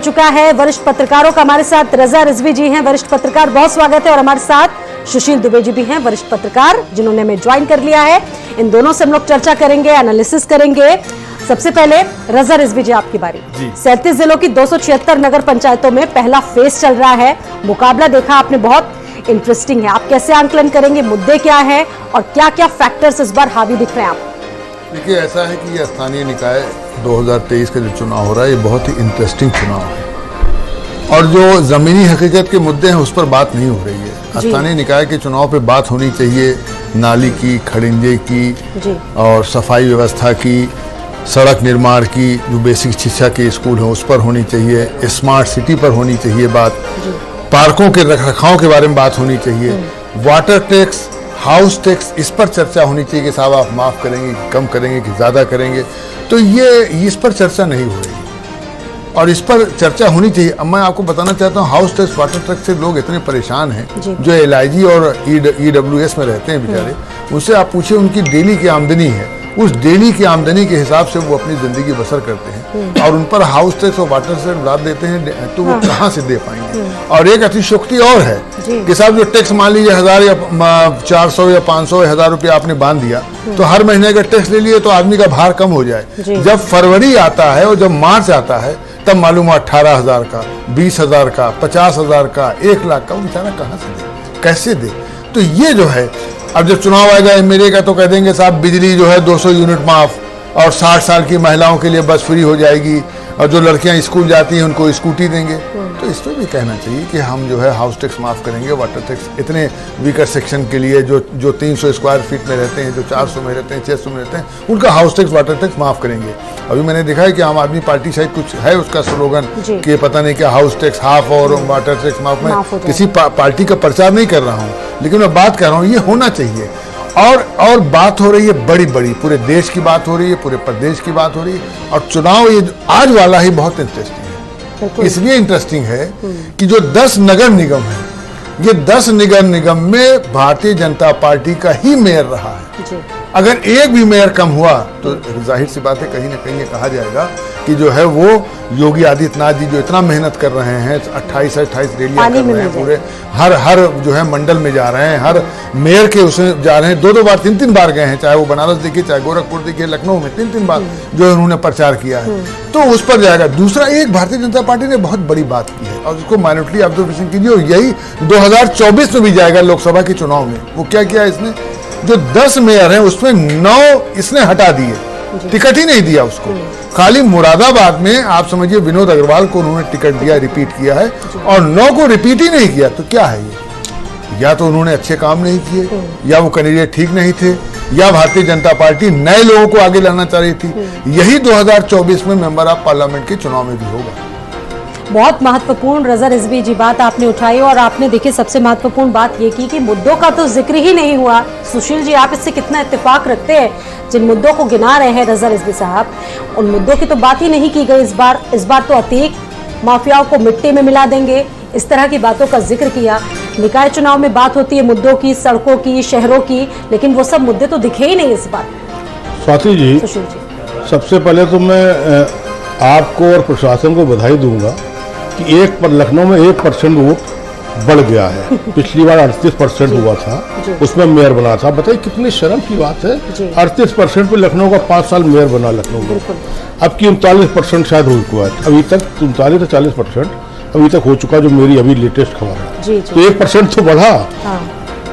चुका है वरिष्ठ पत्रकारों का। हमारे साथ रजा रिजवी जी हैं, वरिष्ठ पत्रकार, बहुत स्वागत है। और हमारे साथ सुशील दुबे जी भी हैं, वरिष्ठ पत्रकार, जिन्होंने हमें ज्वाइन कर लिया है। इन दोनों से हम लोग चर्चा करेंगे, एनालिसिस करेंगे। सबसे पहले रजा रिजवी जी, आपकी बारी। 37 जिलों की 276 नगर पंचायतों में पहला फेज चल रहा है। मुकाबला देखा आपने, बहुत इंटरेस्टिंग है। आप कैसे आंकलन करेंगे, मुद्दे क्या है और क्या क्या फैक्टर्स इस बार हावी दिख रहे हैं आप? देखिए, ऐसा है कि ये स्थानीय निकाय 2023 का जो चुनाव हो रहा है, ये बहुत ही इंटरेस्टिंग चुनाव है और जो ज़मीनी हकीकत के मुद्दे हैं उस पर बात नहीं हो रही है। स्थानीय निकाय के चुनाव पे बात होनी चाहिए नाली की, खड़िंजे की और सफाई व्यवस्था की, सड़क निर्माण की, जो बेसिक शिक्षा के स्कूल हैं उस पर होनी चाहिए, स्मार्ट सिटी पर होनी चाहिए बात, पार्कों के रखरखाव के बारे में बात होनी चाहिए, वाटर टैक्स, हाउस टैक्स, इस पर चर्चा होनी चाहिए कि साहब आप माफ़ करेंगे कि कम करेंगे कि ज़्यादा करेंगे। तो ये इस पर चर्चा नहीं हो रही और इस पर चर्चा होनी चाहिए। अब मैं आपको बताना चाहता हूँ, हाउस टैक्स, वाटर टैक्स से लोग इतने परेशान हैं जो LIG और EWS में रहते हैं बेचारे, उनसे आप पूछिए उनकी डेली की आमदनी है, उस डेली की आमदनी के हिसाब से वो अपनी ज़िंदगी बसर करते हैं और उन पर हाउस टैक्स और वाटर टैक्स लाद देते हैं तो वो कहाँ से दे पाएंगे। और एक अतिशयोक्ति और है कि साहब जो टैक्स मान लीजिए 1000 या 400 या 500 या 1000 रुपया आपने बांध दिया तो हर महीने का टैक्स ले लिए तो आदमी का भार कम हो जाए। जब फरवरी आता है और जब मार्च आता है तब मालूम हुआ 18,000 का, 20,000 का, 50,000 का, 1 लाख का, वो बेचारा कहाँ से दे, कैसे दे। तो ये जो है, अब जब चुनाव आएगा MLA का तो कह देंगे साहब बिजली जो है 200 यूनिट माफ और 60 साल की महिलाओं के लिए बस फ्री हो जाएगी और जो लड़कियां स्कूल जाती हैं उनको स्कूटी देंगे। तो इस पर भी कहना चाहिए कि हम जो है हाउस टैक्स माफ़ करेंगे, वाटर टैक्स इतने वीकर सेक्शन के लिए जो 300 स्क्वायर फीट में रहते हैं, जो 400 में रहते हैं, 600 में रहते हैं, उनका हाउस टैक्स, वाटर टैक्स माफ़ करेंगे। अभी मैंने देखा है कि आम आदमी पार्टी शायद कुछ है उसका स्लोगन कि पता नहीं क्या हाउस टैक्स हाफ और वाटर टैक्स माफ। मैं किसी पार्टी का प्रचार नहीं कर रहा हूँ, लेकिन मैं बात कर रहा हूँ ये होना चाहिए। और बात हो रही है बड़ी बड़ी, पूरे देश की बात हो रही है, पूरे प्रदेश की बात हो रही है और चुनाव ये आज वाला ही बहुत इंटरेस्टिंग है। इसलिए इंटरेस्टिंग है कि जो 10 नगर निगम है, ये 10 नगर निगम में भारतीय जनता पार्टी का ही मेयर रहा है। अगर एक भी मेयर कम हुआ तो जाहिर सी बात है कहीं ना कहीं कहा जाएगा कि जो है वो योगी आदित्यनाथ जी जो इतना मेहनत कर रहे हैं, 28 रैलियां कर रहे हैं, पूरे हर जो है मंडल में जा रहे हैं, हर मेयर के उसमें जा रहे हैं, 2 बार 3 बार गए हैं, चाहे वो बनारस देखिए, चाहे गोरखपुर देखिए, लखनऊ में 3 बार जो उन्होंने प्रचार किया है, तो उस पर जाएगा। दूसरा, एक भारतीय जनता पार्टी ने बहुत बड़ी बात की है और उसको माइनॉरिटी ऑब्जर्वेशन कीजिए और यही 2024 में भी जाएगा लोकसभा के चुनाव में। वो क्या किया इसने, जो 10 मेयर हैं उसमें 9 इसने हटा दिए, टिकट ही नहीं दिया उसको। खाली मुरादाबाद में आप समझिए विनोद अग्रवाल को उन्होंने टिकट दिया, रिपीट किया है और 9 को रिपीट ही नहीं किया। तो क्या है ये, या तो उन्होंने अच्छे काम नहीं किए, या वो कैंडिडेट ठीक नहीं थे, या भारतीय जनता पार्टी नए लोगों को आगे लाना चाह रही थी। यही 2024 में मेंबर ऑफ पार्लियामेंट के चुनाव में भी होगा। बहुत महत्वपूर्ण रजा रिजवी जी बात आपने उठाई और आपने देखिए सबसे महत्वपूर्ण बात ये की कि मुद्दों का तो जिक्र ही नहीं हुआ। सुशील जी, आप इससे कितना इत्तेफाक रखते हैं? जिन मुद्दों को गिना रहे हैं रजा रिजवी साहब, उन मुद्दों की तो बात ही नहीं की गई इस बार तो अतीक माफियाओं को मिट्टी में मिला देंगे, इस तरह की बातों का जिक्र किया। निकाय चुनाव में बात होती है मुद्दों की, सड़कों की, शहरों की, लेकिन वो सब मुद्दे तो दिखे ही नहीं इस बार। स्वाति जी, सुशील जी, सबसे पहले तो मैं आपको और प्रशासन को बधाई दूंगा कि लखनऊ में 1% वोट बढ़ गया है। पिछली बार 38% हुआ था, उसमें मेयर बना था। बताइए कितनी शर्म की बात है, 38% पे लखनऊ का 5 साल मेयर बना लखनऊ में। अब की 39% शायद हो चुका है, अभी तक 39 से 40% अभी तक हो चुका, जो मेरी अभी लेटेस्ट खबर है। तो 1% तो बढ़ा।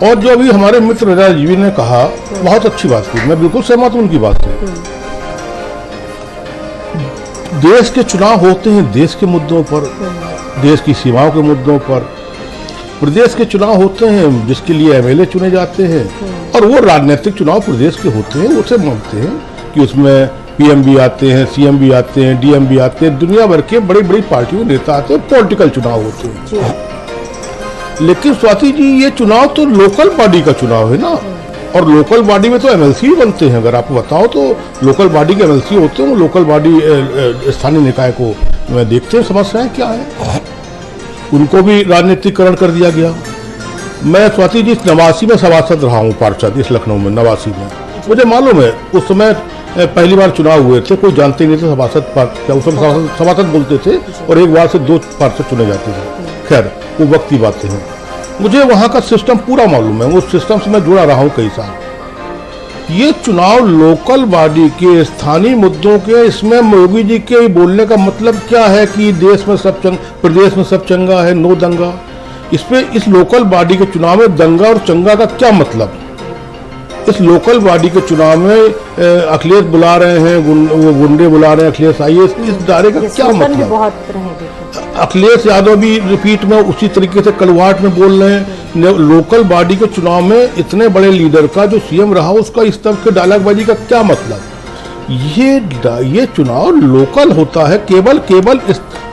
और जो अभी हमारे मित्र रजा जी ने कहा, बहुत अच्छी बात की, मैं बिल्कुल सहमत हूँ उनकी बात से। देश के चुनाव होते हैं देश के मुद्दों पर, देश की सीमाओं के मुद्दों पर। प्रदेश के चुनाव होते हैं जिसके लिए MLA चुने जाते हैं और वो राजनीतिक चुनाव प्रदेश के होते हैं। उसे मानते हैं कि उसमें PM भी आते हैं, CM भी आते हैं, DM भी आते हैं, दुनिया भर के बड़ी बड़ी पार्टियों के नेता आते हैं, पॉलिटिकल चुनाव होते हैं। लेकिन स्वाति जी, ये चुनाव तो लोकल बॉडी का चुनाव है ना, और लोकल बॉडी में तो MLC भी बनते हैं। अगर आपको बताओ तो लोकल बॉडी के MLC होते हैं, लोकल बॉडी स्थानीय निकाय को मैं देखते हैं समस्याएं क्या है, उनको भी राजनीतिकरण कर दिया गया। मैं स्वाति जी 89 में सभासद रहा हूँ पार्षद, इस लखनऊ में 89 में, मुझे मालूम है उस समय पहली बार चुनाव हुए थे, कोई जानते नहीं थे सभासद क्या उस समय सभासद बोलते थे और एक बार से 2 पार्षद चुने जाते थे। खैर वो वक्त की बातें हैं। मुझे वहाँ का सिस्टम पूरा मालूम है, उस सिस्टम से मैं जुड़ा रहा हूँ कई साल। ये चुनाव लोकल बॉडी के स्थानीय मुद्दों के, इसमें मोदी जी के बोलने का मतलब क्या है कि देश में सब प्रदेश में सब चंगा है, नो दंगा। इस लोकल बॉडी के चुनाव में दंगा और चंगा का क्या मतलब? इस लोकल बॉडी के चुनाव में अखिलेश बुला रहे हैं, वो गुंडे बुला रहे हैं, अखिलेश आइए, इस दायरे का क्या मतलब? अखिलेश यादव भी रिपीट में उसी तरीके से कलवाट में बोल रहे हैं। लोकल बॉडी के चुनाव में इतने बड़े लीडर का जो सीएम रहा उसका इस तरह के डायलॉगबाजी का क्या मतलब? ये चुनाव लोकल होता है केवल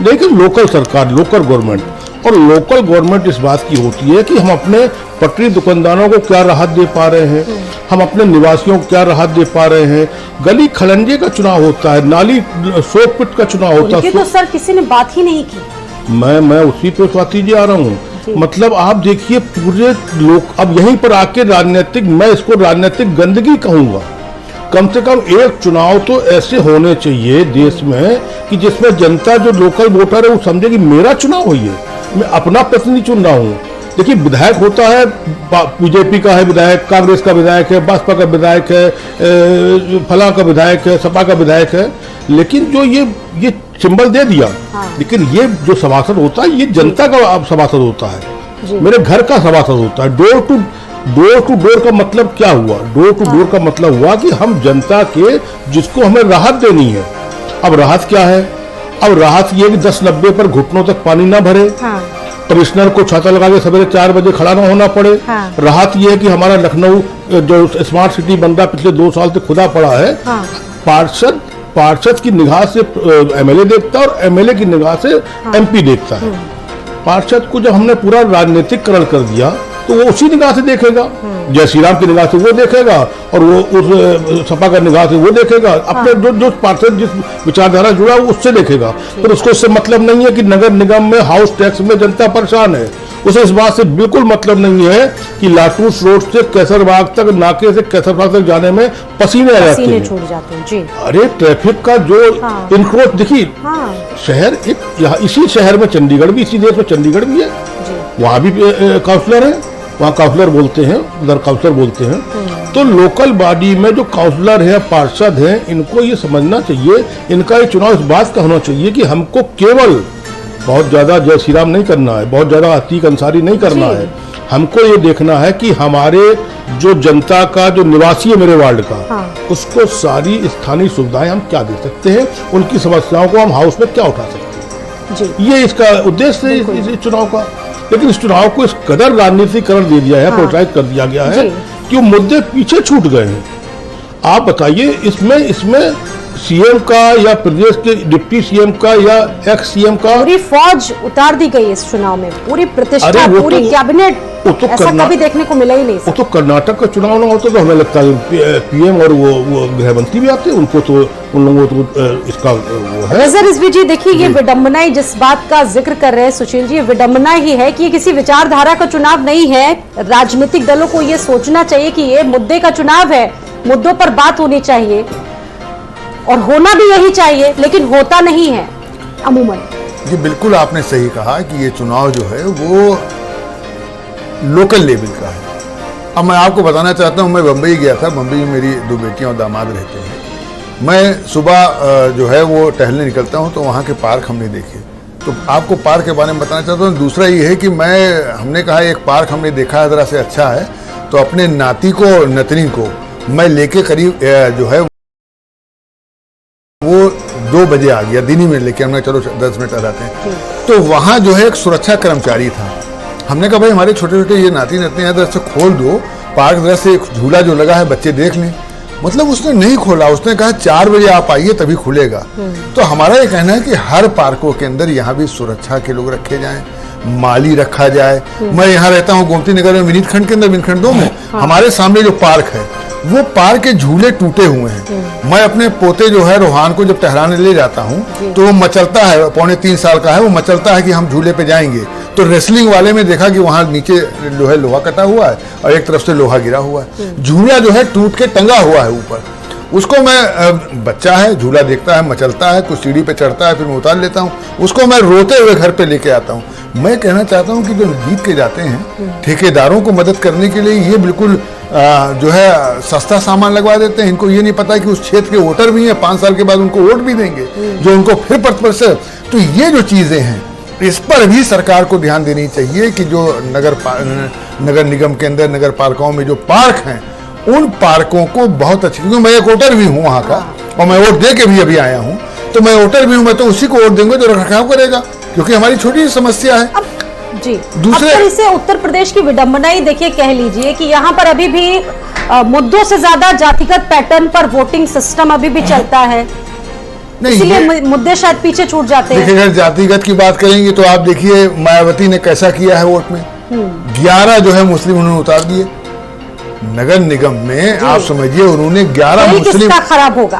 लेकिन लोकल सरकार, लोकल गवर्नमेंट, और लोकल गवर्नमेंट इस बात की होती है कि हम अपने पटरी दुकानदारों को क्या राहत दे पा रहे हैं, हम अपने निवासियों को क्या राहत दे पा रहे हैं। गली खलंजे का चुनाव होता है, नाली सोक पिट का चुनाव होता है। तो सर किसी ने बात ही नहीं की। मैं उसी पे स्वाति जी आ रहा हूँ। मतलब आप देखिए पूरे लोग अब यहीं पर आके राजनीतिक, मैं इसको राजनीतिक गंदगी कहूंगा। कम से कम एक चुनाव तो ऐसे होने चाहिए देश में कि जिसमें जनता जो लोकल वोटर है वो समझे कि मेरा चुनाव हुई है, मैं अपना प्रतिनिधि चुन रहा हूँ। देखिए विधायक होता है, बीजेपी का है विधायक, कांग्रेस का विधायक है, बसपा का विधायक है, फला का विधायक है, सपा का विधायक है, लेकिन जो ये सिंबल दे दिया। लेकिन ये जो सभासद होता है ये जनता का सभासद होता है, मेरे घर का सभासद होता है। डोर टू डोर का मतलब क्या हुआ? डोर टू डोर का मतलब हुआ कि हम जनता के, जिसको हमें राहत देनी है। अब राहत क्या है? अब राहत ये कि 10-90 पर घुटनों तक पानी ना भरे, कमिश्नर को छाता लगा के सवेरे 4 बजे खड़ा ना होना पड़े। राहत ये है कि हमारा लखनऊ जो स्मार्ट सिटी बन रहा पिछले 2 साल से खुदा पड़ा है, पार्षद की निगाह से एमएलए देखता है और एमएलए की निगाह से एमपी देखता है। पार्षद को जब हमने पूरा राजनीतिकरण कर दिया तो वो उसी निगाह से देखेगा, जय श्री राम की निगाह से वो देखेगा और वो उस सपा का निगाह से वो देखेगा, अपने जो पार्षद जिस विचारधारा जुड़ा वो उससे देखेगा। पर उसको इससे मतलब नहीं है कि नगर निगम में हाउस टैक्स में जनता परेशान है, उसे इस बात से बिल्कुल मतलब नहीं है कि लाटूस रोड से कैसरबाग तक, नाके से कैसरबाग तक जाने में पसीने आ जाते हैं, छूट जाते हैं जी। अरे ट्रैफिक का जो इनक्रोच देखिए, शहर एक इसी शहर में चंडीगढ़ भी, इसी देश में चंडीगढ़ भी है, वहाँ भी काउंसलर है, वहाँ काउंसलर बोलते हैं, उधर काउंसलर बोलते हैं। तो लोकल बॉडी में जो काउंसलर है, पार्षद हैं, इनको ये समझना चाहिए, इनका ये चुनाव इस बात का होना चाहिए कि हमको केवल बहुत ज्यादा जय श्री राम नहीं करना है, बहुत ज्यादा अतीक अंसारी नहीं करना है। हमको ये देखना है कि हमारे जो जनता का जो निवासी है मेरे वार्ड का, उसको सारी स्थानीय सुविधाएं हम क्या दे सकते हैं, उनकी समस्याओं को हम हाउस में क्या उठा सकते हैं। ये इसका उद्देश्य है इस चुनाव का। लेकिन इस चुनाव को इस कदर राजनीतिकरण दे दिया है, प्रोत्साहित कर दिया गया है कि वो मुद्दे पीछे छूट गए हैं। आप बताइए इसमें सीएम का या प्रदेश के डिप्टी सीएम का या एक्स सीएम का पूरी फौज उतार दी गई इस चुनाव में, पूरी प्रतिष्ठा, पूरी कैबिनेट, ऐसा कभी देखने को मिला ही नहीं। वो तो कर्नाटक का चुनाव ना होता तो हमें लगता है पीएम और वो गृह मंत्री भी आते, उनको तो उन लोगों तो इसका वो है। रज़ा रिजवी जी देखिए, ये विडंबना जिस बात का जिक्र कर रहे हैं सुशील जी, ये विडंबना ही है कि ये किसी विचारधारा का चुनाव नहीं है। राजनीतिक दलों को ये सोचना चाहिए कि ये मुद्दे का चुनाव है, मुद्दों पर बात होनी चाहिए और होना भी यही चाहिए, लेकिन होता नहीं है अमूमन। जी बिल्कुल आपने सही कहा कि ये चुनाव जो है वो लोकल लेवल का है। अब मैं आपको बताना चाहता हूँ, मैं बम्बई गया था, बम्बई में मेरी 2 बेटियां और दामाद रहते हैं। मैं सुबह जो है वो टहलने निकलता हूँ तो वहाँ के पार्क हमने देखे। तो आपको पार्क के बारे में बताना चाहता हूँ। दूसरा ये है कि हमने कहा एक पार्क हमने देखा है ज़रा से अच्छा है, तो अपने नाती को नतनी को मैं लेके करीब जो है वो 2 बजे आ गया, दिन ही में लेके हमने, चलो 10 मिनट लगाते हैं। तो वहाँ जो है एक सुरक्षा कर्मचारी था। हमने कहा भाई हमारे छोटे छोटे ये नाती नतनी हैं, से खोल दो पार्क, जरा से झूला जो लगा है बच्चे देख लें। मतलब उसने नहीं खोला, उसने कहा 4 बजे आप आइए तभी खुलेगा। तो हमारा ये कहना है कि हर पार्कों के अंदर यहाँ भी सुरक्षा के लोग रखे जाएं, माली रखा जाए। मैं यहाँ रहता हूँ गोमती नगर में, विनीत खंड के अंदर, विनीत खंड 2 में हमारे सामने जो पार्क है वो पार्क के झूले टूटे हुए हैं। मैं अपने पोते जो है रोहान को जब टहराने ले जाता हूँ तो वो मचलता है, 2.25 साल का है, वो मचलता है कि हम झूले पे जाएंगे। तो रेसलिंग वाले में देखा कि वहां नीचे जो है लोहा कटा हुआ है और एक तरफ से लोहा गिरा हुआ है, झूला जो है टूट के टंगा हुआ है ऊपर। उसको मैं, बच्चा है, झूला देखता है, मचलता है, कुछ सीढ़ी पे चढ़ता है, फिर मैं उतार लेता हूँ उसको, मैं रोते हुए घर पे लेके आता हूँ। मैं कहना चाहता हूँ कि जो जीत के जाते हैं ठेकेदारों को मदद करने के लिए, ये बिल्कुल जो है सस्ता सामान लगवा देते हैं। इनको ये नहीं पता कि उस क्षेत्र के वोटर भी हैं, 5 साल के बाद उनको वोट भी देंगे जो उनको फिर पद पर से। तो ये जो चीजें हैं इस पर भी सरकार को ध्यान देनी चाहिए कि जो नगर निगम के अंदर, नगर पालिकाओं में जो पार्क हैं, उन पार्कों को बहुत अच्छी, क्योंकि मैं एक वोटर भी हूँ वहाँ का और मैं वोट दे के भी अभी आया हूँ, तो मैं वोटर भी हूँ, मैं तो उसी को वोट देंगे जो रखरखाव करेगा, क्योंकि हमारी छोटी सी समस्या है। जी दूसरे अब इसे उत्तर प्रदेश की विडंबना ही देखिए, कह लीजिए कि यहाँ पर अभी भी मुद्दों से ज्यादा जातिगत पैटर्न पर वोटिंग सिस्टम अभी भी चलता है, इसलिए मुद्दे शायद पीछे छूट जाते हैं। देखिए, अगर जातिगत की बात करेंगे तो आप देखिए मायावती ने कैसा किया है वोट में, 11 जो है मुस्लिम उन्होंने उतार दिए नगर निगम में। आप समझिए उन्होंने 11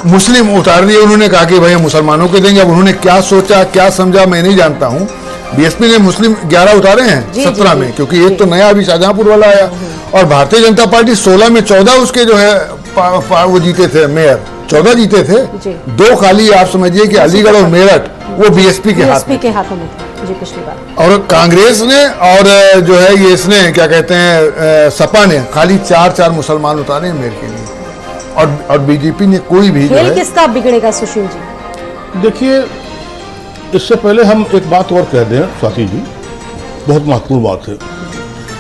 मुस्लिम उतार दिए। उन्होंने कहा कि भाई हम मुसलमानों को देंगे। अब उन्होंने क्या सोचा, क्या समझा, मैं नहीं जानता हूँ। बीएसपी ने मुस्लिम 11 उतारे हैं 17 में, क्योंकि एक तो नया अभी शाहजहांपुर वाला आया, और भारतीय जनता पार्टी 16 में 14 उसके जो है वो जीते थे, मेयर 14 जीते थे, 2 खाली। आप समझिए कि अलीगढ़ और मेरठ वो बीएसपी के हाथों में जी पिछली बार। और कांग्रेस ने और जो है ये इसने क्या कहते हैं सपा ने खाली 4 मुसलमान उतारे मेयर के लिए, और बीजेपी ने कोई भी खेल किसका बिगड़ेगा सुशील जी? देखिए, इससे पहले हम एक बात और कह दें स्वाति जी, बहुत महत्वपूर्ण बात है।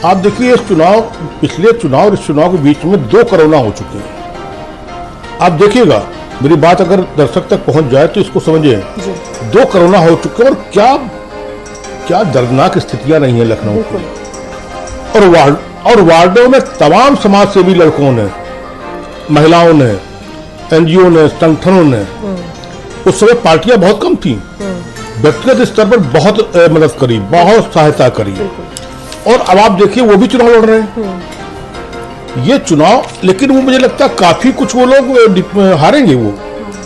आप देखिए, इस चुनाव, पिछले चुनाव और इस चुनाव के बीच में 2 कोरोना हो चुके हैं। आप देखिएगा, मेरी बात अगर दर्शक तक पहुंच जाए तो इसको समझिए, 2 कोरोना हो चुके हैं, और क्या दर्दनाक स्थितियां नहीं है लखनऊ की। और वार्डों में तमाम समाज सेवी लड़कों ने, महिलाओं ने, एनजीओ ने, संगठनों ने, उस समय पार्टियां बहुत कम थी, व्यक्तिगत स्तर पर बहुत मदद करी, बहुत सहायता करी, और अब आप देखिए वो भी चुनाव लड़ रहे हैं। ये चुनाव, लेकिन वो मुझे लगता है काफी कुछ वो लोग हारेंगे वो,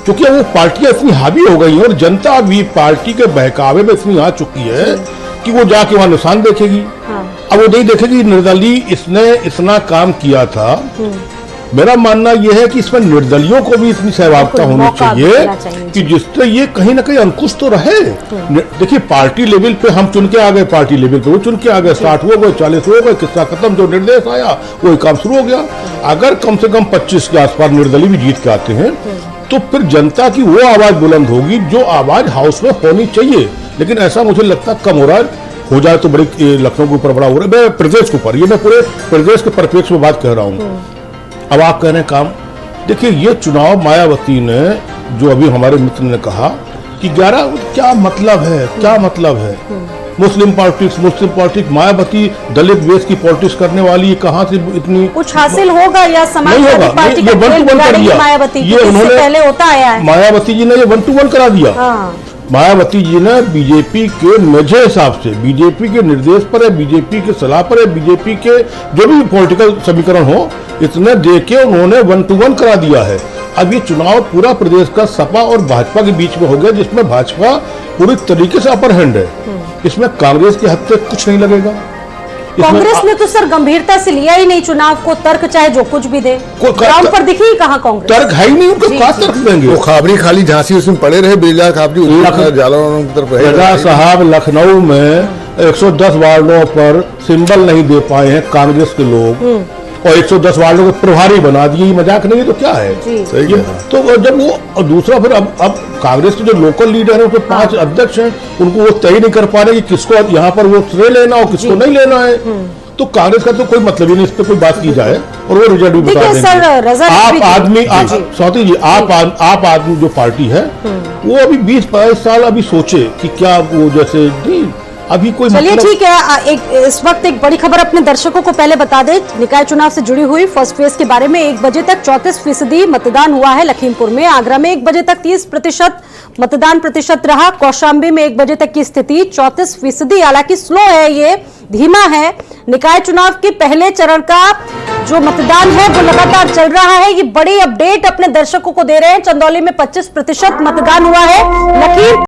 क्योंकि वो पार्टियां इतनी हावी हो गई हैं और जनता भी पार्टी के बहकावे में इतनी आ चुकी है कि वो जाके वहां निशान देखेगी। अब वो नहीं देखेगी निर्दलीय इसने इतना काम किया था। मेरा मानना यह है कि इसमें निर्दलियों को भी इतनी सहभागिता होनी चाहिए कि जिससे ये कहीं ना कहीं अंकुश तो रहे। देखिए, पार्टी लेवल पे हम चुन के आ गए, पार्टी लेवल पे वो चुन के आ गए, 60 हो गए, 40 हो गए, किस्सा खत्म। जो निर्देश आया वही काम शुरू हो गया। अगर कम से कम 25 के आसपास निर्दलीय भी जीत के आते हैं तो फिर जनता की वो आवाज बुलंद होगी जो आवाज हाउस में होनी चाहिए। लेकिन ऐसा मुझे लगता कम हो रहा है। हो जाए तो बड़ी लखनऊ के ऊपर बड़ा हो रहा है, मैं प्रदेश के ऊपर, ये मैं पूरे प्रदेश के परिप्रेक्ष्य में बात कह रहा हूँ। अब आप कह रहे हैं काम, देखिए ये चुनाव मायावती ने, जो अभी हमारे मित्र ने कहा कि 11, क्या मतलब है, क्या मतलब है? मुस्लिम पॉलिटिक्स, मायावती दलित बेस की पॉलिटिक्स करने वाली, कहाँ से इतनी कुछ हासिल होगा या समाजवादी पार्टी का खेल बिगाड़ेगी मायावती? ये उन्होंने पहले होता आया है, मायावती जी ने ये 1-to-1 करा दिया। मायावती जी ने बीजेपी के मेजे हिसाब से, बीजेपी के निर्देश पर है, बीजेपी के सलाह पर है, बीजेपी के जो भी पॉलिटिकल समीकरण हो, इतने देके उन्होंने 1-to-1 करा दिया है। अब ये चुनाव पूरा प्रदेश का सपा और भाजपा के बीच में हो गया, जिसमें भाजपा पूरी तरीके से अपर हैंड है। इसमें कांग्रेस के हाथ से कुछ नहीं लगेगा। कांग्रेस ने तो सर गंभीरता से लिया ही नहीं चुनाव को, तर्क चाहे जो कुछ भी दे, ग्राउंड पर दिखी ही कहाँ कांग्रेस? तर्क है ही नहीं, उनको क्या तर्क देंगे? वो खाबरी खाली झांसी उसमें पड़े रहे, बिरला खाबरी साहब लखनऊ में 110 वार्डों पर सिंबल नहीं दे पाए हैं कांग्रेस के लोग, और 110 वार्डों को प्रभारी बना दिए। मजाक नहीं, तो क्या है? तो जब वो दूसरा, फिर अब कांग्रेस के जो लोकल लीडर है, उसमें 5 अध्यक्ष हैं, उनको वो तय नहीं कर पा रहे कि किसको यहाँ पर वो श्रेय लेना हो, किसको नहीं लेना है। तो कांग्रेस का तो कोई मतलब ही नहीं, इस पर कोई बात की जाए, और वो रिजल्ट भी बता देंगे। आप आदमी, स्वाति जी, आप आदमी जो पार्टी है वो अभी 20-22 साल अभी सोचे कि क्या वो, जैसे नहीं अभी कोई, चलिए ठीक है। इस वक्त एक बड़ी खबर अपने दर्शकों को पहले बता दें, निकाय चुनाव से जुड़ी हुई फर्स्ट फेज के बारे में। 1 बजे तक 34% मतदान हुआ है लखीमपुर में। आगरा में 1 बजे तक 30% मतदान प्रतिशत रहा। कौशाम्बी में 1 बजे तक की स्थिति 34%, हालांकि स्लो है, ये धीमा है। निकाय चुनाव के पहले चरण का जो मतदान है वो लगातार चल रहा है। ये बड़ी अपडेट अपने दर्शकों को दे रहे हैं। चंदौली में 25% मतदान हुआ है। लखीमपुर